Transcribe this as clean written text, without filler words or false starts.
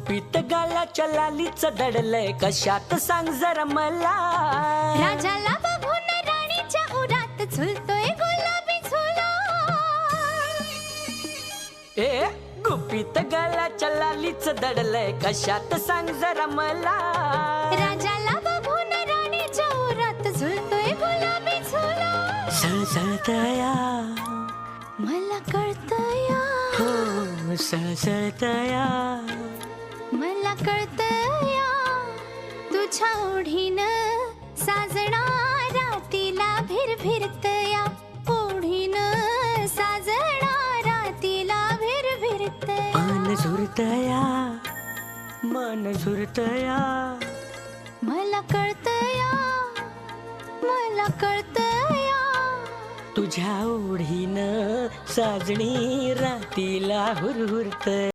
गुपित गालाच्या लालीच दडलंय कशात सांग जरा मला. राजाला बघून राणीच्या उरात झुलतोय गुलाबी झुला. ए गुपित गालाच्या लालीच दडलंय कशात सांग जरा मला. राजाला बघून राणीच्या उरात झुलतोय गुलाबी झुला. सळसळतया मला कळतया, हो सळसळतया मला कळतया, तुझ्या ओढीनं साजना रातीला भिरभिरतया. ओढीनं साजना रातीला भिरभिरतया. मन झुरतया मन झुरतया. मला कळतया, मला कळतया, तुझ्या ओढीनं साजणी रातीला हुरहुरतया.